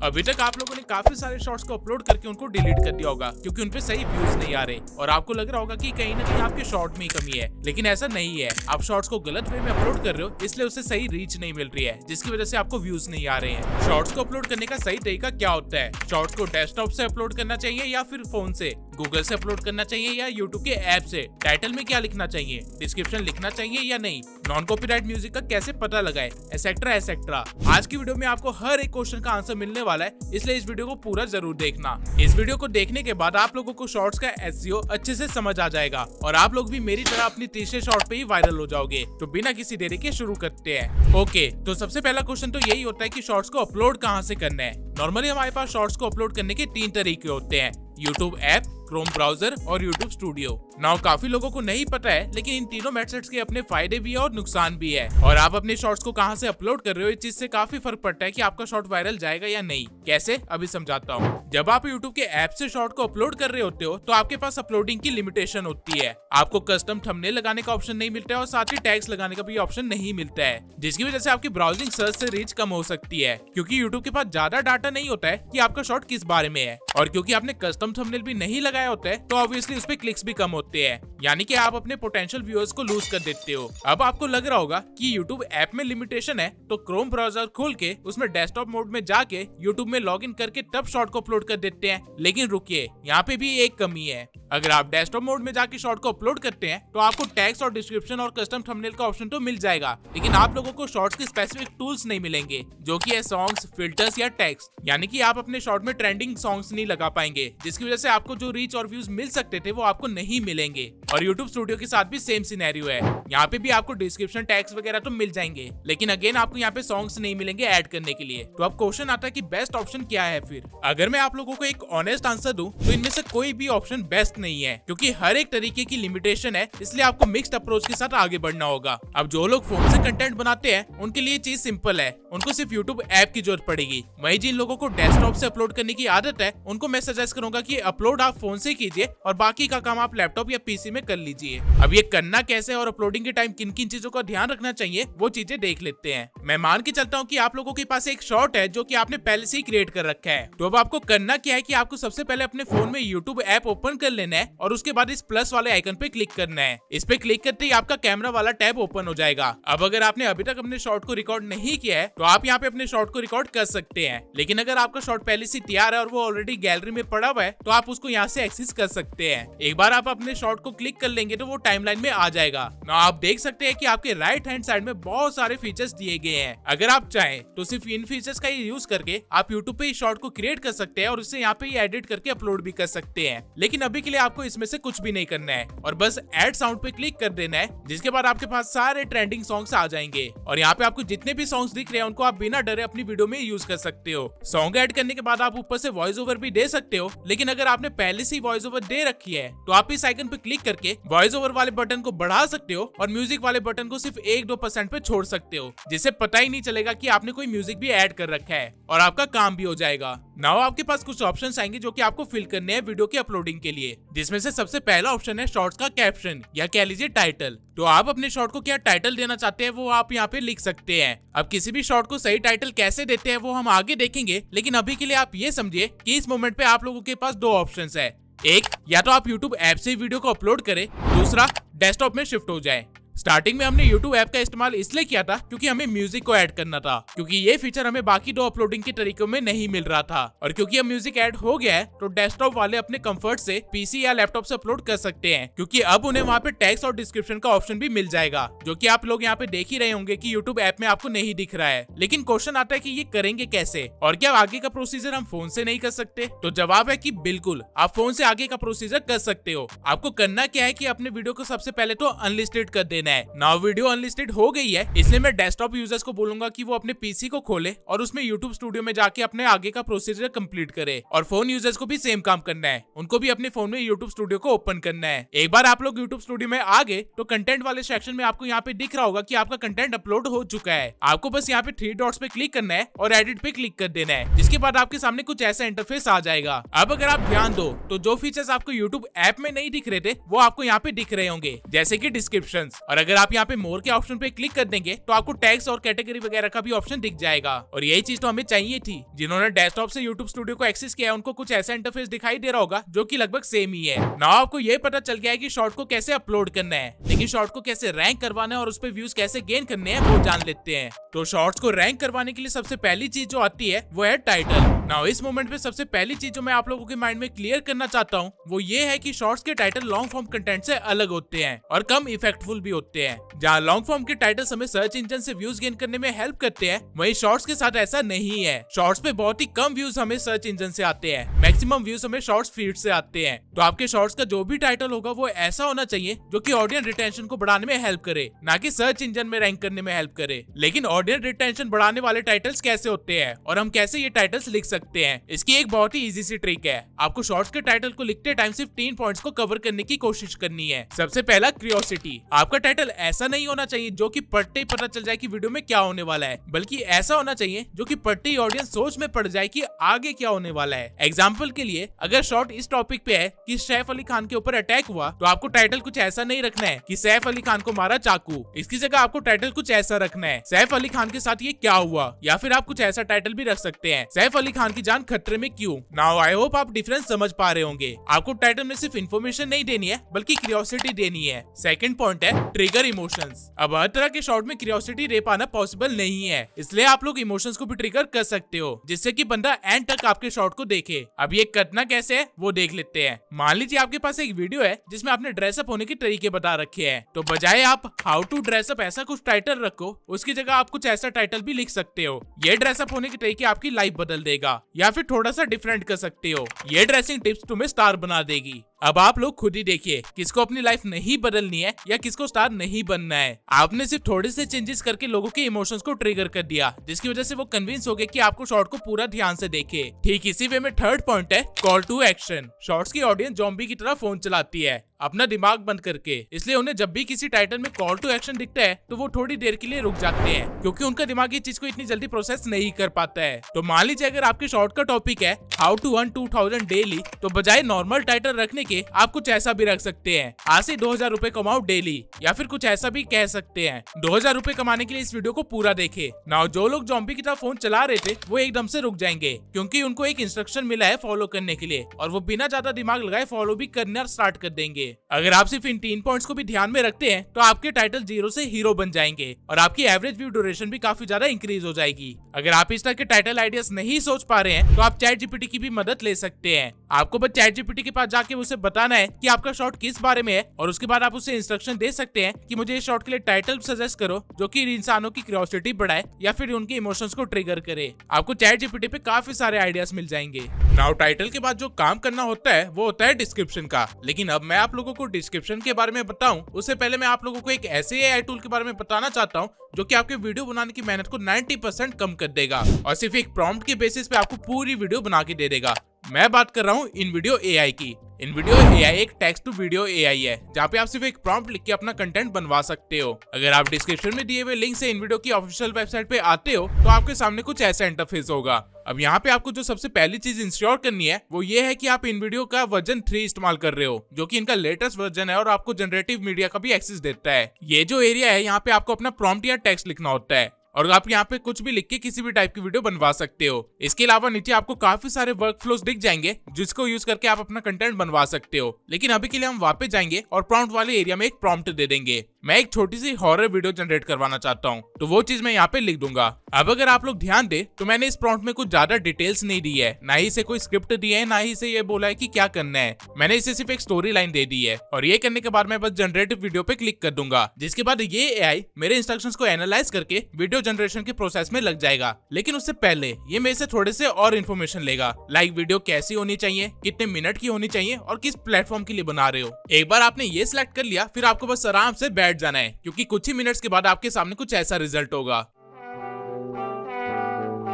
अभी तक आप लोगों ने काफी सारे शॉर्ट्स को अपलोड करके उनको डिलीट कर दिया होगा क्योंकि उनपे सही व्यूज नहीं आ रहे और आपको लग रहा होगा कि कहीं ना कहीं आपके शॉर्ट में ही कमी है, लेकिन ऐसा नहीं है। आप शॉर्ट्स को गलत वे में अपलोड कर रहे हो, इसलिए उसे सही रीच नहीं मिल रही है, जिसकी वजह से आपको व्यूज नहीं आ रहे हैं। शॉर्ट्स को अपलोड करने का सही तरीका क्या होता है? शॉर्ट्स को डेस्कटॉप से अपलोड करना चाहिए या फिर फोन से, गूगल से अपलोड करना चाहिए या यूट्यूब के ऐप से, टाइटल में क्या लिखना चाहिए, डिस्क्रिप्शन लिखना चाहिए या नहीं, नॉन कॉपीराइट म्यूजिक का कैसे पता लगाए, एसेट्रा एसेट्रा। आज की वीडियो में आपको हर एक क्वेश्चन का आंसर मिलने वाला है, इसलिए इस वीडियो को पूरा जरूर देखना। इस वीडियो को देखने के बाद आप लोगों को शॉर्ट्स का एसईओ अच्छे से समझ आ जाएगा और आप लोग भी मेरी तरह अपनी तीसरे शॉर्ट पे ही वायरल हो जाओगे। तो बिना किसी देरी के शुरू करते हैं। ओके, तो सबसे पहला क्वेश्चन तो यही होता है कि शॉर्ट्स को अपलोड कहाँ से करना है। नॉर्मली हमारे पास शॉर्ट्स को अपलोड करने के 3 तरीके होते हैं, यूट्यूब ऐप, क्रोम ब्राउजर और यूट्यूब स्टूडियो। नाउ काफी लोगों को नहीं पता है, लेकिन इन तीनों मेथड्स के अपने फायदे भी है और नुकसान भी है। और आप अपने शॉर्ट्स को कहां से अपलोड कर रहे हो, इस चीज से काफी फर्क पड़ता है कि आपका शॉर्ट वायरल जाएगा या नहीं। कैसे, अभी समझाता हूँ। जब आप यूट्यूब के ऐप से शॉर्ट को अपलोड कर रहे होते हो तो आपके पास अपलोडिंग की लिमिटेशन होती है। आपको कस्टम थंबनेल लगाने का ऑप्शन नहीं मिलता है और साथ ही टैग्स लगाने का भी ऑप्शन नहीं मिलता है, जिसकी वजह से आपकी ब्राउजिंग सर्च से रीच कम हो सकती है, क्योंकि यूट्यूब के पास ज्यादा डाटा नहीं होता है कि आपका शॉर्ट किस बारे में है। और क्योंकि आपने कस्टम थंबनेल भी नहीं लगाया होता है तो ऑब्वियसली उस पे क्लिक्स भी कम होते हैं, यानी कि आप अपने पोटेंशियल व्यूअर्स को लूज कर देते हो। अब आपको लग रहा होगा कि YouTube ऐप में लिमिटेशन है, तो क्रोम ब्राउजर खोल के उसमें डेस्कटॉप मोड में जाके YouTube में लॉगिन करके तब शॉर्ट को अपलोड कर देते हैं। लेकिन रुकिए, यहाँ पे भी एक कमी है। अगर आप डेस्कटॉप मोड में जाके शॉर्ट को अपलोड करते हैं तो आपको टैग्स और डिस्क्रिप्शन और कस्टम थंबनेल का ऑप्शन तो मिल जाएगा, लेकिन आप लोगों को शॉर्ट्स के स्पेसिफिक टूल्स नहीं मिलेंगे, जो कि है सॉन्ग्स, फिल्टर्स या टैग्स। यानी कि आप अपने शॉर्ट में ट्रेंडिंग सॉन्ग्स नहीं लगा पाएंगे, जिसकी वजह से आपको जो रीच और व्यूज मिल सकते थे वो आपको नहीं मिलेंगे। और YouTube स्टूडियो के साथ भी सेम सिनेरियो है। यहाँ पे भी आपको डिस्क्रिप्शन टैग्स वगैरह तो मिल जाएंगे, लेकिन अगेन आपको यहाँ पे सॉन्ग्स नहीं मिलेंगे ऐड करने के लिए। तो अब क्वेश्चन आता है कि बेस्ट ऑप्शन क्या है फिर। अगर मैं आप लोगों को एक ऑनेस्ट आंसर दूं तो इनमें से कोई भी ऑप्शन बेस्ट नहीं है, क्योंकि हर एक तरीके की लिमिटेशन है, इसलिए आपको मिक्स्ड अप्रोच के साथ आगे बढ़ना होगा। अब जो लोग फोन से कंटेंट बनाते हैं उनके लिए चीज सिंपल है, उनको सिर्फ YouTube ऐप की जरूरत पड़ेगी। वहीं जिन लोगों को डेस्कटॉप से अपलोड करने की आदत है उनको मैं सजेस्ट करूंगा कि अपलोड आप फोन से कीजिए और बाकी का काम आप लैपटॉप या पीसी में कर लीजिए। अब ये करना कैसे और अपलोडिंग के टाइम किन किन चीजों का ध्यान रखना चाहिए वो चीजें देख लेते हैं। मैं मान के चलता हूँ कि आप लोगों के पास एक शॉर्ट है जो कि आपने पहले से ही क्रिएट कर रखा है। तो अब आपको करना क्या है कि आपको सबसे पहले अपने फोन में YouTube ऐप ओपन कर लेना है और उसके बाद इस प्लस वाले आइकन पे क्लिक करना है। इस पे क्लिक करते ही आपका कैमरा वाला टैब ओपन हो जाएगा। अब अगर आपने अभी तक अपने शॉर्ट को रिकॉर्ड नहीं किया है तो आप यहाँ पे अपने शॉर्ट को रिकॉर्ड कर सकते हैं, लेकिन अगर आपका शॉर्ट पहले से तैयार है और वो ऑलरेडी गैलरी में पड़ा हुआ है तो आप उसको यहाँ से एक्सेस कर सकते हैं। एक बार आप अपने शॉर्ट को क्लिक कर लेंगे तो वो टाइमलाइन में आ जाएगा। ना आप देख सकते हैं कि आपके राइट हैंड साइड में बहुत सारे फीचर्स दिए गए हैं। अगर आप चाहें तो सिर्फ इन फीचर्स का यूज करके आप YouTube पे शॉर्ट को क्रिएट कर सकते हैं और उसे यहाँ पे एडिट करके अपलोड भी कर सकते हैं। लेकिन अभी के लिए आपको इसमें से कुछ भी नहीं करना है और बस ऐड साउंड पे क्लिक कर देना है, जिसके बाद आपके पास सारे ट्रेंडिंग सॉन्ग्स आ जाएंगे और यहाँ पे आपको जितने भी सॉन्ग्स दिख रहे हैं उनको आप बिना डरे अपनी वीडियो में यूज कर सकते हो। सॉन्ग ऐड करने के बाद आप ऊपर से वॉइस ओवर भी दे सकते हो, लेकिन अगर आपने पहले से वॉइस ओवर दे रखी है तो आप इस आइकन पे क्लिक करके वॉइस ओवर वाले बटन को बढ़ा सकते हो और म्यूजिक वाले बटन को सिर्फ 1-2% पे छोड़ सकते हो, जिससे पता ही नहीं चलेगा कि आपने कोई म्यूजिक भी ऐड कर रखा है और आपका काम भी हो जाएगा। नाउ आपके पास कुछ ऑप्शंस आएंगे जो कि आपको फिल करने हैं वीडियो की अपलोडिंग के लिए, जिसमें से सबसे पहला ऑप्शन है शॉर्ट्स का कैप्शन या कह लीजिए टाइटल। तो आप अपने शॉर्ट को क्या टाइटल देना चाहते हैं वो आप यहाँ पे लिख सकते हैं। अब किसी भी शॉर्ट को सही टाइटल कैसे देते हैं वो हम आगे देखेंगे, लेकिन अभी के लिए आप ये समझिए कि इस मोमेंट पे आप लोगों के पास 2 ऑप्शंस है। एक, या तो आप YouTube ऐप से वीडियो को अपलोड करें, दूसरा डेस्कटॉप में शिफ्ट हो जाए। स्टार्टिंग में हमने YouTube ऐप का इस्तेमाल इसलिए किया था क्योंकि हमें म्यूजिक को ऐड करना था, क्योंकि ये फीचर हमें बाकी 2 अपलोडिंग के तरीकों में नहीं मिल रहा था। और क्योंकि अब म्यूजिक ऐड हो गया है तो डेस्कटॉप वाले अपने कंफर्ट से पीसी या लैपटॉप से अपलोड कर सकते हैं, क्योंकि अब उन्हें वहाँ पे टैग्स और डिस्क्रिप्शन का ऑप्शन भी मिल जाएगा, जो कि आप लोग यहाँ पे देख ही रहे होंगे कि YouTube ऐप में आपको नहीं दिख रहा है। लेकिन क्वेश्चन आता है कि ये करेंगे कैसे और क्या आगे का प्रोसीजर हम फोन से नहीं कर सकते? तो जवाब है कि बिल्कुल, आप फोन से आगे का प्रोसीजर कर सकते हो। आपको करना क्या है कि अपने वीडियो को सबसे पहले तो अनलिस्टेड कर देना है। नाउ वीडियो अनलिस्टेड हो गई है, इसलिए मैं डेस्कटॉप यूजर्स को बोलूंगा कि वो अपने पीसी को खोले और उसमें YouTube स्टूडियो में जाके अपने आगे का प्रोसीजर कंप्लीट करे। और फोन यूजर्स को भी सेम काम करना है, उनको भी अपने फोन में YouTube स्टूडियो को ओपन करना है। एक बार आप लोग YouTube स्टूडियो में आ गए तो कंटेंट वाले सेक्शन में आपको यहाँ पे दिख रहा होगा कि आपका कंटेंट अपलोड हो चुका है। आपको बस यहाँ पे 3 डॉट्स पे क्लिक करना है और एडिट पे क्लिक कर देना है, जिसके बाद आपके सामने कुछ ऐसा इंटरफेस आ जाएगा। अब अगर आप ध्यान दो तो जो फीचर्स आपको YouTube ऐप में नहीं दिख रहे थे वो आपको यहाँ पे दिख रहे होंगे, जैसे कि डिस्क्रिप्शंस। और अगर आप यहाँ पे मोर के ऑप्शन पे क्लिक कर देंगे तो आपको टैग्स और कैटेगरी वगैरह का भी ऑप्शन दिख जाएगा। और यही चीज तो हमें चाहिए थी। जिन्होंने डेस्कटॉप से YouTube स्टूडियो को एक्सेस किया है उनको कुछ ऐसा इंटरफेस दिखाई दे रहा होगा जो कि लगभग सेम ही है। नाउ आपको ये पता चल गया है कि शॉर्ट को कैसे अपलोड करना है, लेकिन शॉर्ट को कैसे रैंक करवाना है और उस पर व्यूज कैसे गेन करने हैं वो जान लेते हैं। तो शॉर्ट्स को रैंक करवाने के लिए सबसे पहली चीज जो आती है वो है टाइटल। नाउ इस मोमेंट पे सबसे पहली चीज जो मैं आप लोगों के माइंड में क्लियर करना चाहता हूँ वो ये है कि शॉर्ट्स के टाइटल लॉन्ग फॉर्म कंटेंट से अलग होते हैं और कम इफेक्टफुल भी होते हैं। जहाँ लॉन्ग फॉर्म के टाइटल्स हमें सर्च इंजन से व्यूज गेन करने में हेल्प करते हैं, वहीं शॉर्ट्स के साथ ऐसा नहीं है। शॉर्ट्स पे बहुत ही कम व्यूज हमें सर्च इंजन से आते हैं, मैक्सिमम व्यूज हमें शॉर्ट्स फीड से आते हैं। तो आपके शॉर्ट्स का जो भी टाइटल होगा वो ऐसा होना चाहिए जो कि ऑडियंस रिटेंशन को बढ़ाने में हेल्प करे, ना कि सर्च इंजन में रैंक करने में हेल्प करे। लेकिन ऑडियंस रिटेंशन बढ़ाने वाले टाइटल्स कैसे होते हैं और हम कैसे ये टाइटल्स लिख सकते हैं, इसकी एक बहुत ही इजी सी ट्रिक है। आपको शॉर्ट्स के टाइटल को लिखते टाइम सिर्फ 3 पॉइंट्स को कवर करने की कोशिश करनी है। सबसे पहला क्यूरियोसिटी। आपका टाइटल ऐसा नहीं होना चाहिए जो कि पढ़ते ही पता चल जाए कि वीडियो में क्या होने वाला है, बल्कि ऐसा होना चाहिए जो कि पढ़ते ही ऑडियंस सोच में पड़ जाए कि आगे क्या होने वाला है। एग्जाम्पल के लिए अगर शॉर्ट इस टॉपिक पे है कि सैफ अली खान के ऊपर अटैक हुआ, तो आपको टाइटल कुछ ऐसा नहीं रखना है कि सैफ अली खान को मारा चाकू। इसकी जगह आपको टाइटल कुछ ऐसा रखना है, सैफ अली खान के साथ ये क्या हुआ, या फिर आप कुछ ऐसा टाइटल भी रख सकते हैं, सैफ अली खान की जान खतरे में क्यों। नाउ आई होप आप डिफरेंस समझ पा रहे होंगे। आपको टाइटल में सिर्फ इन्फॉर्मेशन नहीं देनी है बल्कि क्यूरियोसिटी देनी है। सेकंड पॉइंट है ट्रिगर इमोशंस। अब हर तरह के शॉर्ट में क्यूरियोसिटी दे पाना पॉसिबल नहीं है, इसलिए आप लोग इमोशंस को भी ट्रिगर कर सकते हो जिससे कि बंदा एंड तक आपके शॉर्ट को देखे। अब ये करना कैसे है वो देख लेते हैं। मान लीजिए आपके पास एक वीडियो है जिसमें आपने ड्रेसअप होने के तरीके बता रखे हैं, तो बजाय आप हाउ टू ड्रेसअप ऐसा कुछ टाइटल रखो, उसकी जगह आप कुछ ऐसा टाइटल भी लिख सकते हो, ये ड्रेसअप होने के तरीके आपकी लाइफ बदल देगा। या फिर थोड़ा सा डिफरेंट कर सकते हो, ये ड्रेसिंग टिप्स तुम्हें स्टार बना देगी। अब आप लोग खुद ही देखिए किसको अपनी लाइफ नहीं बदलनी है या किसको स्टार नहीं बनना है। आपने सिर्फ थोड़े से चेंजेस करके लोगों के इमोशंस को ट्रिगर कर दिया, जिसकी वजह से वो कन्विंस हो गए कि आपको शॉर्ट को पूरा ध्यान से देखे। ठीक इसी वे में थर्ड पॉइंट है कॉल टू एक्शन। शॉर्ट्स की ऑडियंस ज़ॉम्बी की तरह फोन चलाती है अपना दिमाग बंद करके, इसलिए उन्हें जब भी किसी टाइटल में कॉल टू एक्शन दिखता है तो वो थोड़ी देर के लिए रुक जाते हैं, क्योंकि उनका दिमाग ये चीज को इतनी जल्दी प्रोसेस नहीं कर पाता है। तो मान लीजिए अगर आपके शॉर्ट का टॉपिक है हाउ टू अर्न 2000 डेली, तो बजाय नॉर्मल टाइटल रखने के आप कुछ ऐसा भी रख सकते हैं, आज से 2000 रुपए कमाओ डेली, या फिर कुछ ऐसा भी कह सकते हैं 2000 रुपए कमाने के लिए इस वीडियो को पूरा देखे। नाउ जो लोग ज़ॉम्बी की तरह फोन चला रहे थे वो एकदम से रुक जाएंगे, क्योंकि उनको एक इंस्ट्रक्शन मिला है फॉलो करने के लिए, और वो बिना ज्यादा दिमाग लगाए फॉलो भी करना स्टार्ट कर देंगे। अगर आप सिर्फ इन 3 पॉइंट्स को भी ध्यान में रखते हैं तो आपके टाइटल 0 से हीरो बन जाएंगे और आपकी एवरेज व्यू ड्यूरेशन भी काफी ज्यादा इंक्रीज हो जाएगी। अगर आप इस तरह के टाइटल आइडियाज नहीं सोच पा रहे हैं तो आप चैट जीपीटी की भी मदद ले सकते हैं। आपको बस चैट जीपीटी के पास जाके उसे बताना है कि आपका शॉर्ट किस बारे में है, और उसके बाद आप उसे इंस्ट्रक्शन दे सकते हैं कि मुझे इस शॉर्ट के लिए टाइटल सजेस्ट करो जो कि इंसानों की क्यूरियोसिटी बढ़ाए या फिर उनके इमोशंस को ट्रिगर करे। आपको चैट जीपीटी पे काफी सारे आइडियाज मिल जाएंगे। नाउ टाइटल के बाद जो काम करना होता है वो होता है डिस्क्रिप्शन का, लेकिन अब मैं आप लोगों को डिस्क्रिप्शन के बारे में बताऊं उससे पहले मैं आप लोगों को एक ऐसे एआई टूल के बारे में बताना चाहता हूं जो कि आपके वीडियो बनाने की मेहनत को 90% कम कर देगा और सिर्फ एक प्रॉम्प्ट के बेसिस पे आपको पूरी वीडियो बना के दे देगा। मैं बात कर रहा हूँ InVideo AI की। InVideo AI एक टेक्स्ट टू वीडियो AI है जहाँ पे आप सिर्फ एक प्रॉम्प्ट लिख के अपना कंटेंट बनवा सकते हो। अगर आप डिस्क्रिप्शन में दिए हुए लिंक से InVideo की ऑफिशियल वेबसाइट पे आते हो तो आपके सामने कुछ ऐसा इंटरफेस होगा। अब यहाँ पे आपको जो सबसे पहली चीज इंश्योर करनी है वो ये है कि आप InVideo का वर्जन 3 इस्तेमाल कर रहे हो, जो कि इनका लेटेस्ट वर्जन है और आपको जनरेटिव मीडिया का भी एक्सेस देता है। ये जो एरिया है यहाँ पे आपको अपना प्रॉम्प्ट या टेक्स्ट लिखना होता है और आप यहाँ पे कुछ भी लिख के किसी भी टाइप की वीडियो बनवा सकते हो। इसके अलावा नीचे आपको काफी सारे वर्क फ्लोज दिख जाएंगे जिसको यूज करके आप अपना कंटेंट बनवा सकते हो। लेकिन अभी के लिए हम वापस जाएंगे और प्रॉम्प्ट वाले एरिया में एक प्रॉम्प्ट दे देंगे। मैं एक छोटी सी हॉरर वीडियो जनरेट करवाना चाहता हूँ, तो वो चीज मैं यहाँ पे लिख दूंगा। अब अगर आप लोग ध्यान दे तो मैंने इस प्रॉम्प्ट में कुछ ज्यादा डिटेल्स नहीं दी है, ना ही इसे कोई स्क्रिप्ट दी है, ना ही इसे ये बोला है कि क्या करना है। मैंने इसे सिर्फ एक स्टोरी लाइन दे दी है और ये करने के बाद मैं बस जनरेटिव वीडियो पे क्लिक कर दूंगा, जिसके बाद ये एआई मेरे इंस्ट्रक्शंस को एनालाइज करके वीडियो जनरेशन के प्रोसेस में लग जाएगा। लेकिन उससे पहले ये मेरे से थोड़े से और इन्फॉर्मेशन लेगा, लाइक वीडियो कैसी होनी चाहिए, कितने मिनट की होनी चाहिए और किस प्लेटफॉर्म के लिए बना रहे हो। एक बार आपने ये सिलेक्ट कर लिया फिर आपको बस आराम से बैठ जाना है, क्योंकि कुछ ही मिनट्स के बाद आपके सामने कुछ ऐसा रिजल्ट होगा।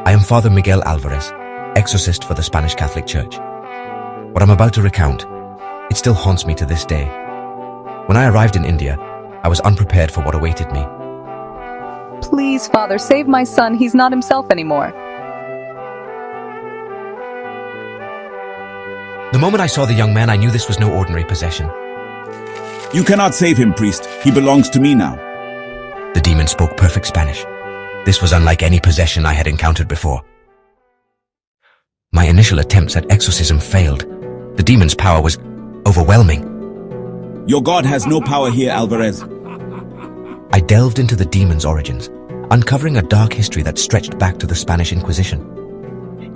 I am Father Miguel Alvarez, exorcist for the Spanish Catholic Church. What I'm about to recount, it still haunts me to this day. When I arrived in India, I was unprepared for what awaited me. Please, Father, save my son. He's not himself anymore. The moment I saw the young man, I knew this was no ordinary possession. You cannot save him, priest. He belongs to me now. The demon spoke perfect Spanish. This was unlike any possession I had encountered before. My initial attempts at exorcism failed. The demon's power was overwhelming. Your god has no power here, Alvarez. I delved into the demon's origins, uncovering a dark history that stretched back to the Spanish Inquisition.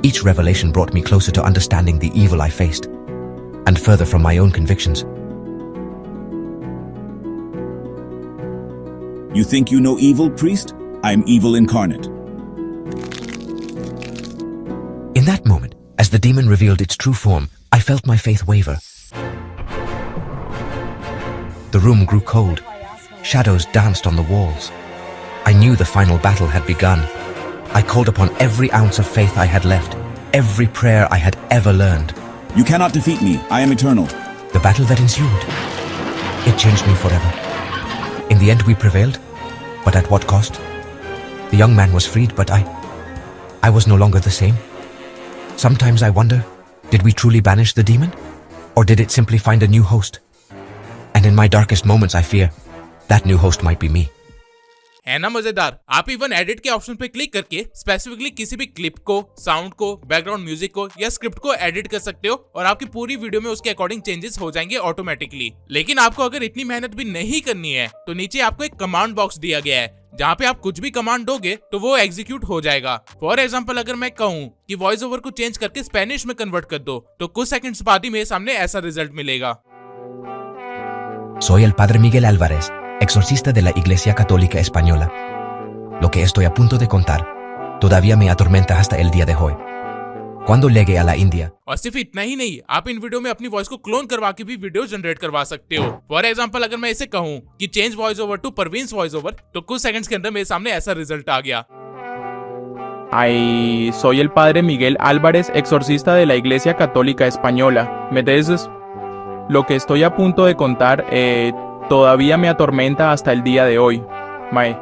Each revelation brought me closer to understanding the evil I faced, and further from my own convictions. You think you know evil, priest? I am evil incarnate. In that moment, as the demon revealed its true form, I felt my faith waver. The room grew cold. Shadows danced on the walls. I knew the final battle had begun. I called upon every ounce of faith I had left, every prayer I had ever learned. You cannot defeat me. I am eternal. The battle that ensued, it changed me forever. In the end, we prevailed, but at what cost? The young man was freed, but I was no longer the same. Sometimes I wonder, did we truly banish the demon? Or did it simply find a new host? And in my darkest moments, I fear that new host might be me. है ना मजेदार। आप even edit के option पे click करके specifically किसी भी clip को, साउंड को, बैकग्राउंड म्यूजिक को या स्क्रिप्ट को एडिट कर सकते हो और आपकी पूरी वीडियो में उसके अकॉर्डिंग चेंजेस हो जाएंगे ऑटोमेटिकली। लेकिन आपको अगर इतनी मेहनत भी नहीं करनी है तो नीचे आपको एक कमांड बॉक्स दिया गया है जहाँ पे आप कुछ भी कमांड दोगे तो वो एग्जीक्यूट हो जाएगा। फॉर एग्जाम्पल अगर मैं कहूँ कि वॉइस ओवर को चेंज करके स्पेनिश में कन्वर्ट कर दो तो कुछ सेकंड्स बाद ही मेरे सामने ऐसा रिजल्ट मिलेगा। Soy el padre Miguel Álvarez, exorcista de la Iglesia Católica Española. Lo que estoy a punto de contar todavía me atormenta hasta el día de hoy. Cuando llegué a la India, और सिर्फ इतना ही नहीं, आप इन video में अपनी voice को clone करवा के भी वीडियो जनरेट करवा सकते हो। फॉर एग्जांपल अगर मैं इसे कहूँ कि change voice over to Parveen's voice over तो कुछ सेकंड्स के अंदर मेरे सामने ऐसा रिजल्ट आ गया। Ay, soy el padre Miguel Álvarez, exorcista de la Iglesia Católica Española. ¿Me entiendes? Lo que estoy a punto de contar todavía me atormenta hasta el día de hoy. Mae.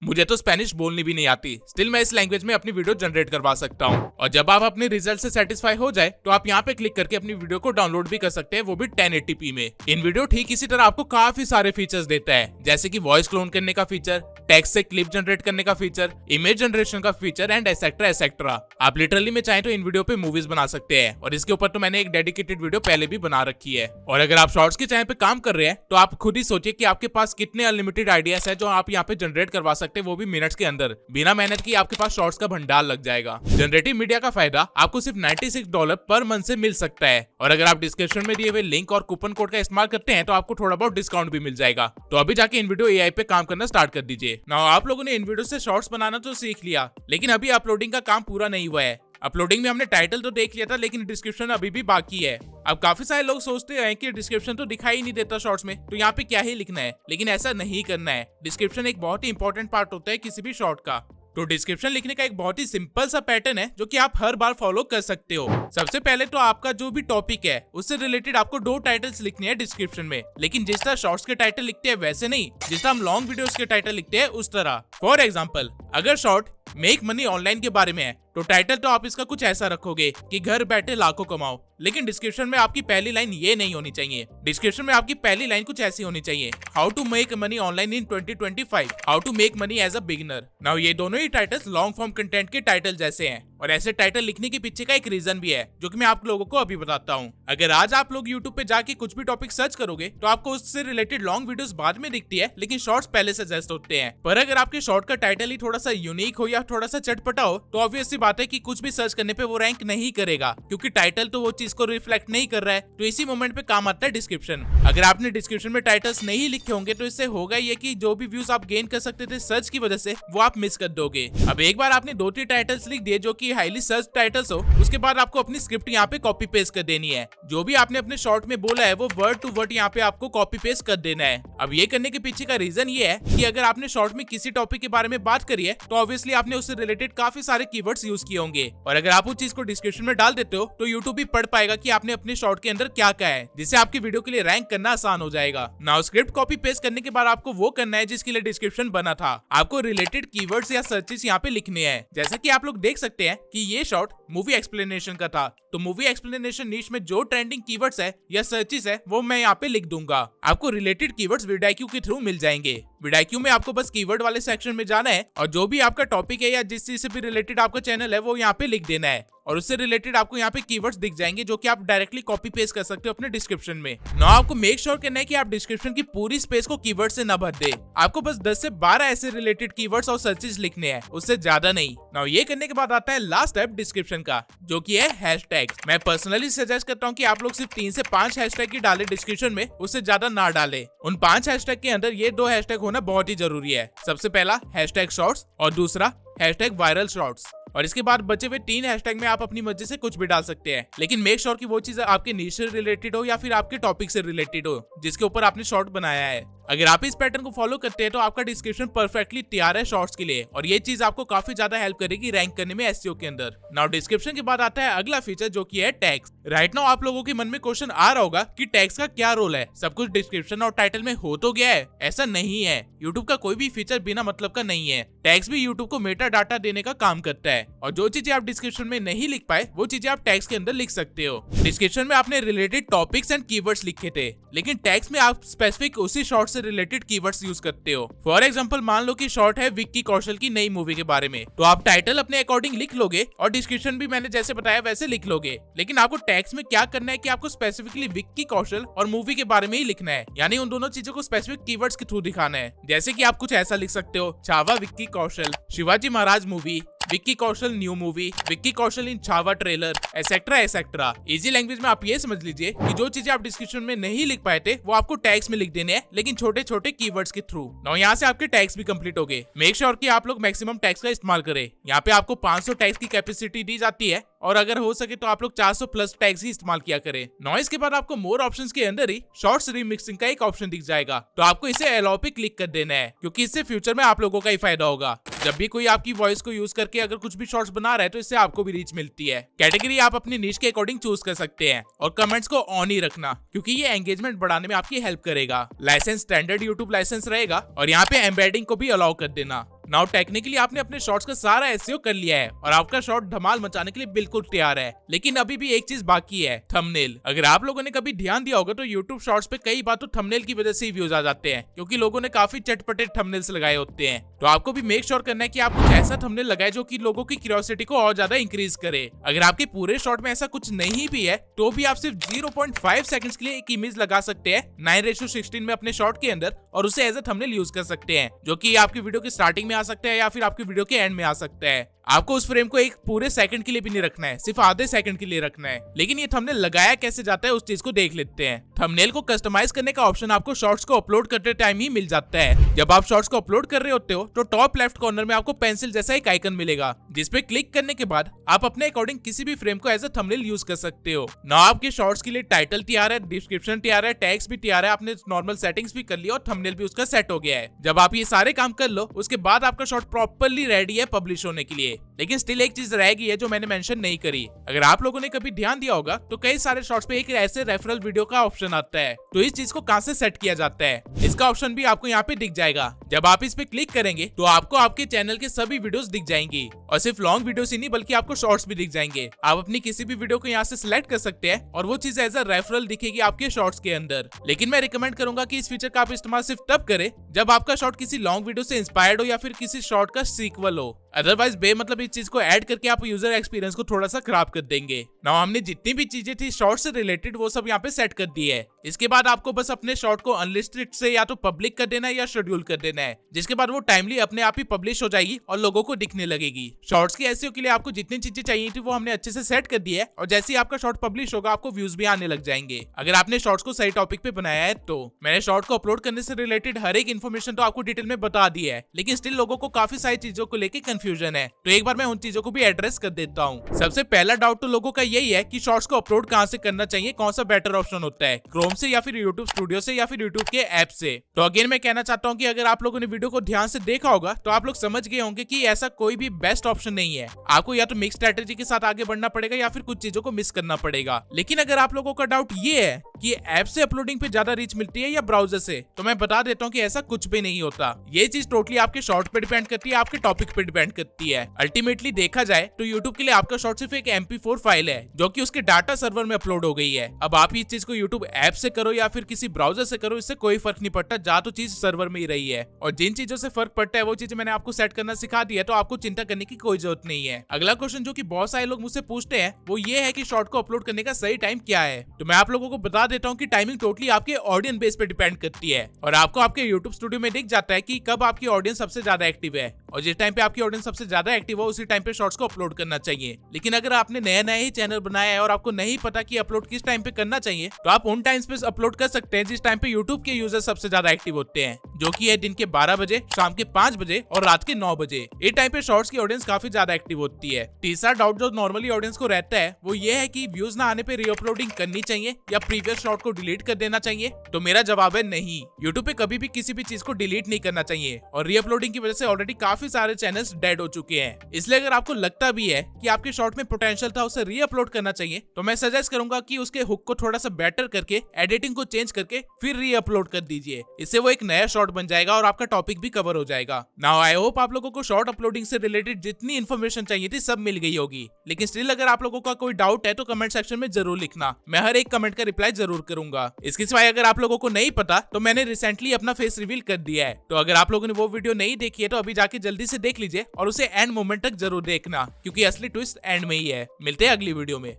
मुझे तो Spanish बोलनी भी नहीं आती, still मैं इस language में अपनी वीडियो जनरेट करवा सकता हूँ। और जब आप अपने रिजल्ट से सेटिस्फाई हो जाए तो आप यहाँ पे क्लिक करके अपनी वीडियो को डाउनलोड भी कर सकते हैं, वो भी 1080p में। इन वीडियो ठीक इसी तरह आपको काफी सारे फीचर्स देता है, जैसे कि वॉइस क्लोन करने का फीचर, टेक्स्ट से क्लिप जनरेट करने का फीचर, इमेज जनरेशन का फीचर एंड एसेट्रा एसेट्रा। आप लिटरली में चाहे तो इन वीडियो पे मूवीज बना सकते हैं और इसके ऊपर तो मैंने एक डेडिकेटेड वीडियो पहले भी बना रखी है। और अगर आप शॉर्ट्स के चैनल पे काम कर रहे हैं तो आप खुद ही सोचिए कि आपके पास कितने अनलिमिटेड आइडियाज है जो आप यहाँ पे जनरेट करवा सकते हैं, वो भी मिनट्स के अंदर। बिना मेहनत की आपके पास शॉर्ट्स का भंडार लग जाएगा। जनरेटिव मीडिया का फायदा आपको सिर्फ $96 पर मंथ से मिल सकता है और अगर आप डिस्क्रिप्शन में दिए हुए लिंक और कूपन कोड का इस्तेमाल करते हैं तो आपको थोड़ा बहुत डिस्काउंट भी मिल जाएगा। तो अभी जाके इन वीडियो एआई पे काम करना स्टार्ट कर दीजिए। नाउ आप लोगों ने इन वीडियो से शॉर्ट्स बनाना तो सीख लिया, लेकिन अभी अपलोडिंग का काम पूरा नहीं हुआ है। अपलोडिंग में हमने टाइटल तो देख लिया था, लेकिन डिस्क्रिप्शन अभी भी बाकी है। अब काफी सारे लोग सोचते हैं कि डिस्क्रिप्शन तो दिखाई नहीं देता शॉर्ट्स में, तो यहाँ पे क्या ही लिखना है, लेकिन ऐसा नहीं करना है। डिस्क्रिप्शन एक बहुत ही इंपॉर्टेंट पार्ट होता है किसी भी शॉर्ट का। तो डिस्क्रिप्शन लिखने का एक बहुत ही सिंपल सा पैटर्न है जो कि आप हर बार फॉलो कर सकते हो। सबसे पहले तो आपका जो भी टॉपिक है उससे रिलेटेड आपको 2 टाइटल्स लिखने हैं डिस्क्रिप्शन में, लेकिन जिस तरह शॉर्ट्स के टाइटल लिखते हैं वैसे नहीं, जिस तरह हम लॉन्ग वीडियोस के टाइटल लिखते हैं उस तरह। फॉर एग्जाम्पल अगर शॉर्ट मेक मनी ऑनलाइन के बारे में है तो टाइटल तो आप इसका कुछ ऐसा रखोगे कि घर बैठे लाखों कमाओ, लेकिन डिस्क्रिप्शन में आपकी पहली लाइन ये नहीं होनी चाहिए। डिस्क्रिप्शन में आपकी पहली लाइन कुछ ऐसी होनी चाहिए, how to make money online in 2025, how to make money as a beginner. Now ये दोनों ही टाइटल्स लॉन्ग फॉर्म कंटेंट के टाइटल जैसे हैं और ऐसे टाइटल लिखने के पीछे का एक रीजन भी है जो कि मैं आप लोगों को अभी बताता हूँ। अगर आज आप लोग यूट्यूब पे जाके कुछ भी टॉपिक सर्च करोगे तो आपको उससे रिलेटेड लॉन्ग वीडियोस बाद में दिखती है, लेकिन शॉर्ट्स पहले सजेस्ट होते हैं। पर अगर आपके शॉर्ट का टाइटल ही थोड़ा सा यूनिक हो या थोड़ा सा चटपटा हो तो ऑब्वियस सी बात है कि कुछ भी सर्च करने पे वो रैंक नहीं करेगा, क्योंकि टाइटल तो वो चीज को रिफ्लेक्ट नहीं कर रहा है। तो इसी मोमेंट पे काम आता है डिस्क्रिप्शन। अगर आपने डिस्क्रिप्शन में टाइटल्स नहीं लिखे होंगे तो इससे होगा ये कि जो भी व्यूज आप गेन कर सकते थे सर्च की वजह से वो आप मिस कर दोगे। अब एक बार आपने 2-3 टाइटल्स लिख दिए जो कि हाईली सर्च टाइटल्स हो, उसके बाद आपको अपनी स्क्रिप्ट यहाँ पे कॉपी पेस्ट कर देनी है। जो भी आपने अपने शॉर्ट में बोला है वो वर्ड टू वर्ड यहाँ पे आपको कॉपी पेस्ट कर देना है। अब ये करने के पीछे का रीजन ये है कि अगर आपने शॉर्ट में किसी टॉपिक के बारे में बात करी है तो ऑब्वियसली आपने उससे रिलेटेड काफी सारे कीवर्ड्स यूज किए होंगे, और अगर आप उस चीज को डिस्क्रिप्शन में डाल देते हो तो यूट्यूब भी पढ़ पाएगा कि आपने अपने शॉर्ट के अंदर क्या कहा है, जिससे आपकी वीडियो के लिए रैंक करना आसान हो जाएगा। नाउ स्क्रिप्ट कॉपी पेस्ट करने के बाद आपको वो करना है जिसके लिए डिस्क्रिप्शन बना था। आपको रिलेटेड कीवर्ड्स या सर्चेस यहाँ पे लिखने हैं। जैसा कि आप लोग देख सकते हैं कि ये शॉर्ट मूवी एक्सप्लेनेशन का था, तो मूवी एक्सप्लेनेशन नीश में जो ट्रेंडिंग कीवर्ड्स है या सर्चेस है वो मैं यहाँ पे लिख दूंगा। आपको रिलेटेड कीवर्ड्स vidIQ के थ्रू मिल जाएंगे। vidIQ में आपको बस कीवर्ड वाले सेक्शन में जाना है और जो भी आपका टॉपिक है या जिस चीज से भी रिलेटेड आपका चैनल है वो यहाँ पे लिख देना है और उससे रिलेटेड आपको यहाँ पे कीवर्ड्स दिख जाएंगे जो कि आप डायरेक्टली कॉपी पेस्ट कर सकते हो अपने डिस्क्रिप्शन में। ना आपको मेक श्योर करना है कि आप डिस्क्रिप्शन की पूरी स्पेस को कीवर्ड से न भर दे। आपको बस 10 से 12 ऐसे रिलेटेड कीवर्ड्स और सर्चेस लिखने हैं, उससे ज्यादा नहीं। ना ये करने के बाद आता है लास्ट स्टेप डिस्क्रिप्शन का, जो कि है हैशटैग। मैं पर्सनली सजेस्ट करता हूँ कि आप लोग सिर्फ 3 से 5 हैशटैग ही डाले डिस्क्रिप्शन में, उससे ज्यादा ना डाले। उन 5 हैशटैग के अंदर ये 2 हैशटैग होना बहुत ही जरूरी है। सबसे पहला हैशटैग शॉर्ट्स और दूसरा हैशटैग वायरल शॉर्ट्स। और इसके बाद बचे हुए 3 हैशटैग में आप अपनी मर्जी से कुछ भी डाल सकते हैं, लेकिन मेक श्योर कि वो चीज आपके नीश से रिलेटेड हो या फिर आपके टॉपिक से रिलेटेड हो जिसके ऊपर आपने शॉर्ट बनाया है। अगर आप इस पैटर्न को फॉलो करते हैं तो आपका डिस्क्रिप्शन परफेक्टली तैयार है शॉर्ट्स के लिए और ये चीज आपको काफी ज्यादा हेल्प करेगी रैंक करने में एसईओ के अंदर। नाउ डिस्क्रिप्शन के बाद आता है अगला फीचर जो कि है टैग्स। राइट नाउ आप लोगों के मन में क्वेश्चन आ रहा होगा कि टैग्स का क्या रोल है, सब कुछ डिस्क्रिप्शन और टाइटल में हो तो गया है। ऐसा नहीं है, यूट्यूब का कोई भी फीचर बिना मतलब का नहीं है। टैग्स भी यूट्यूब को मेटा डाटा देने का काम करता है और जो चीजें आप डिस्क्रिप्शन में नहीं लिख पाए वो चीजें आप टैग्स के अंदर लिख सकते हो। डिस्क्रिप्शन में आपने रिलेटेड टॉपिक्स एंड कीवर्ड्स लिखे थे, लेकिन टैग्स में आप स्पेसिफिक उसी शॉर्ट से रिलेटेड कीवर्ड्स यूज करते हो। फॉर एग्जांपल मान लो कि शॉर्ट है विक्की कौशल की नई मूवी के बारे में, तो आप टाइटल अपने अकॉर्डिंग लिख लोगे और डिस्क्रिप्शन भी मैंने जैसे बताया वैसे लिख लोगे। लेकिन आपको टैग्स में क्या करना है कि आपको स्पेसिफिकली विक्की कौशल और मूवी के बारे में ही लिखना है, यानी उन दोनों चीजों को स्पेसिफिक कीवर्ड्स के थ्रू दिखाना है। जैसे कि आप कुछ ऐसा लिख सकते हो, Chhaava Vicky Kaushal, Shivaji Maharaj movie, Vicky Kaushal new movie, Vicky Kaushal in Chhaava trailer, etcetera etcetera. Easy language में आप ये समझ लीजिए कि जो चीजें आप डिस्क्रिप्शन में नहीं लिख पाए थे वो आपको टैग्स में लिख देने हैं, लेकिन छोटे छोटे कीवर्ड्स के थ्रू। नाउ यहाँ से आपके टैग्स भी कंप्लीट हो गए। मेक श्योर कि आप लोग मैक्सिमम टैग्स का इस्तेमाल करें। यहाँ पे आपको 500 टैग्स की कैपेसिटी दी जाती है और अगर हो सके तो आप लोग 400 प्लस टैग्स ही इस्तेमाल किया करें। नॉइस के बाद आपको मोर ऑप्शंस के अंदर ही शॉर्ट्स रीमिक्सिंग का एक ऑप्शन दिख जाएगा, तो आपको इसे अलाउ पे क्लिक कर देना है क्योंकि इससे फ्यूचर में आप लोगों का ही फायदा होगा। जब भी कोई आपकी वॉइस को यूज करके अगर कुछ भी शॉर्ट्स बना रहा है तो इससे आपको भी रीच मिलती है। कैटेगरी आप अपनी नीश के अकॉर्डिंग चूज कर सकते हैं और कमेंट्स को ऑन ही रखना क्योंकि ये एंगेजमेंट बढ़ाने में आपकी हेल्प करेगा। लाइसेंस स्टैंडर्ड यूट्यूब लाइसेंस रहेगा और यहाँ पे एम्बेडिंग को भी अलाउ कर देना। नाउ टेक्निकली आपने अपने शॉर्ट्स का सारा एसईओ कर लिया है और आपका शॉर्ट धमाल मचाने के लिए बिल्कुल तैयार है, लेकिन अभी भी एक चीज बाकी है, थंबनेल। अगर आप लोगों ने कभी ध्यान दिया होगा तो यूट्यूब शॉर्ट्स पे कई बार तो थंबनेल की वजह से ही व्यूज आ जाते हैं क्योंकि लोगों ने काफी चटपटे थंबनेल्स लगाए होते हैं। तो आपको भी मेक श्योर करना है कि आप कुछ ऐसा थंबनेल लगाए जो कि लोगों की क्यूरियोसिटी को और ज्यादा इंक्रीज करे। अगर आपके पूरे शॉर्ट में ऐसा कुछ नहीं भी है तो भी आप सिर्फ 0.5 सेकंड्स के लिए एक इमेज लगा सकते हैं 9:16 में अपने शॉर्ट के अंदर और उसे एज अ थंबनेल यूज कर सकते हैं, जो कि आपकी वीडियो के स्टार्टिंग में आ सकता है या फिर आपकी वीडियो के एंड में आ सकता है। आपको उस फ्रेम को एक पूरे सेकंड के लिए भी नहीं रखना है, सिर्फ आधे सेकंड के लिए रखना है। लेकिन ये थंबनेल लगाया कैसे जाता है उस चीज को देख लेते हैं। थंबनेल को कस्टमाइज करने का ऑप्शन आपको शॉर्ट्स को अपलोड करते टाइम ही मिल जाता है। जब आप शॉर्ट्स को अपलोड कर रहे होते हो तो टॉप लेफ्ट कॉर्नर में आपको पेंसिल जैसा एक आइकन मिलेगा, जिसपे क्लिक करने के बाद आप अपने अकॉर्डिंग किसी भी फ्रेम को एज अ थंबनेल यूज कर सकते हो। ना आपके शॉर्ट्स के लिए टाइटल तैयार है, डिस्क्रिप्शन तैयार है, टैग्स भी तैयार है, आपने नॉर्मल सेटिंग्स भी कर लिया और थंबनेल भी उसका सेट हो गया है। जब आप ये सारे काम कर लो उसके बाद आपका शॉर्ट प्रॉपर्ली रेडी है पब्लिश होने के लिए। लेकिन स्टिल एक चीज रह गई है जो मैंने मेंशन नहीं करी। अगर आप लोगों ने कभी ध्यान दिया होगा तो कई सारे शॉर्ट्स पे एक ऐसे रेफरल वीडियो का ऑप्शन आता है, तो इस चीज को कहां से सेट किया जाता है इसका ऑप्शन भी आपको यहाँ पे दिख जाएगा। जब आप इस पे क्लिक करेंगे तो आपको आपके चैनल के सभी वीडियोस दिख जाएंगी और सिर्फ लॉन्ग वीडियोस ही नहीं बल्कि आपको शॉर्ट्स भी दिख जाएंगे। आप अपनी किसी भी वीडियो को यहाँ से सिलेक्ट कर सकते हैं और वो चीज एज अ रेफरल दिखेगी आपके शॉर्ट्स के अंदर। लेकिन मैं रिकमेंड करूंगा कि इस फीचर का आप इस्तेमाल सिर्फ तब करें जब आपका शॉर्ट किसी लॉन्ग वीडियो से इंस्पायर्ड हो या फिर किसी शॉर्ट का सीक्वल हो। अदरवाइज बेमतलब इस चीज को ऐड करके आप यूजर एक्सपीरियंस को थोड़ा सा खराब कर देंगे। नाउ हमने जितनी भी चीजें थी शॉर्ट से रिलेटेड वो सब यहाँ पे सेट कर दी है। इसके बाद आपको बस अपने शॉर्ट को अनलिस्टेड से या तो पब्लिक कर देना है या शेड्यूल कर देना है, जिसके बाद वो टाइमली अपने आप ही पब्लिश हो जाएगी और लोगों को दिखने लगेगी। शॉर्ट्स की एसईओ के लिए आपको जितनी चीजें चाहिए थी वो हमने अच्छे से सेट कर दी है और जैसे ही आपका शॉर्ट पब्लिश होगा आपको व्यूज भी आने लग जाएंगे। अगर आपने शॉर्ट्स को सही टॉपिक पे बनाया है तो मैंने शॉर्ट को अपलोड करने से रिलेटेड हर एक इन्फॉर्मेशन तो आपको डिटेल में बता दी है, लेकिन स्टिल लोगों को काफी सारी चीजों को लेकर कंफ्यूजन है, तो एक बार मैं उन चीजों को भी एड्रेस कर देता हूँ। सबसे पहला डाउट तो लोगों का यही है कि शॉर्ट्स को अपलोड कहाँ से करना चाहिए, कौन सा बेटर ऑप्शन होता है, क्रोम से या फिर यूट्यूब स्टूडियो से या फिर यूट्यूब के ऐप से। तो अगेन मैं कहना चाहता हूँ कि अगर आप लोगों ने वीडियो को ध्यान से देखा होगा तो आप लोग समझ गए होंगे कि ऐसा कोई भी बेस्ट ऑप्शन नहीं है। आपको या तो मिक्स स्ट्रेटेजी के साथ आगे बढ़ना पड़ेगा या फिर कुछ चीजों को मिस करना पड़ेगा। लेकिन अगर आप लोगों का डाउट ये है कि ऐप से अपलोडिंग पे ज्यादा रीच मिलती है या ब्राउजर से, तो मैं बता देता हूँ कि ऐसा कुछ भी नहीं होता। ये चीज टोटली आपके शॉर्ट पे डिपेंड करती है, आपके टॉपिक पे डिपेंड करती है। अल्टीमेटली देखा जाए तो यूट्यूब के लिए आपका शॉर्ट सिर्फ एक MP4 फाइल है जो कि उसके डाटा सर्वर में अपलोड हो गई है। अब आप इस चीज को यूट्यूब ऐप से करो या फिर किसी ब्राउजर से करो, इससे कोई फर्क नहीं पड़ता, जा तो चीज सर्वर में ही रही है। और जिन चीजों से फर्क पड़ता है वो चीजें मैंने आपको सेट करना सिखा दिया, तो आपको चिंता करने की कोई जरूरत नहीं है। अगला क्वेश्चन जो कि बहुत सारे लोग मुझसे पूछते हैं वो ये है कि शॉर्ट को अपलोड करने का सही टाइम क्या है। तो मैं आप लोगों को बता देता हूँ कि टाइमिंग टोटली आपके ऑडियंस बेस पे डिपेंड करती है और आपको आपके यूट्यूब स्टूडियो में दिख जाता है कि कब आपकी ऑडियंस सबसे ज्यादा एक्टिव है, और जिस टाइम पे आपकी ऑडियंस सबसे ज्यादा एक्टिव हो उसी टाइम पे शॉर्ट्स को अपलोड करना चाहिए। लेकिन अगर आपने नया ही चैनल बनाया है और आपको नहीं पता कि अपलोड किस टाइम पे करना चाहिए, तो आप उन टाइम्स पे अपलोड कर सकते हैं जिस टाइम पे यूट्यूब के यूजर सबसे ज्यादा एक्टिव होते हैं, जो कि है दिन के 12 बजे, शाम के 5 बजे और रात के 9 बजे। ये टाइम पे शॉर्ट्स की ऑडियंस काफी ज्यादा एक्टिव होती है। तीसरा डाउट जो नॉर्मली ऑडियंस को रहता है वो ये है कि व्यूज ना आने पे रीअपलोडिंग करनी चाहिए या प्रीवियस शॉर्ट को डिलीट कर देना चाहिए। तो मेरा जवाब है नहीं, यूट्यूब पे कभी भी किसी भी चीज को डिलीट नहीं करना चाहिए और रीअपलोडिंग की वजह से ऑलरेडी काफी सारे चैनल्स डेड हो चुके हैं। इसलिए अगर आपको लगता भी है कि आपके शॉर्ट में पोटेंशियल था, उसे रीअपलोड करना चाहिए, तो मैं सजेस्ट करूंगा कि उसके हुक को थोड़ा सा बेटर करके एडिटिंग को चेंज करके फिर रीअपलोड कर दीजिए। इससे वो एक नया शॉर्ट बन जाएगा और आपका टॉपिक भी कवर हो जाएगा। नाउ आई होप आप लोगों को शॉर्ट अपलोडिंग से रिलेटेड जितनी इन्फॉर्मेशन चाहिए थी सब मिल गई होगी। लेकिन स्टिल अगर आप लोगों का कोई डाउट है तो कमेंट सेक्शन में जरूर लिखना, मैं हर एक कमेंट का रिप्लाई जरूर करूंगा। इसके सिवाय अगर आप लोगों को नहीं पता तो मैंने रिसेंटली अपना फेस रिवील कर दिया है, तो अगर आप लोगों ने वो वीडियो नहीं देखी है तो अभी जाके जल्दी से देख लीजिए और उसे एंड मोमेंट तक जरूर देखना, क्योंकि असली ट्विस्ट एंड में ही है। मिलते हैं अगली वीडियो में।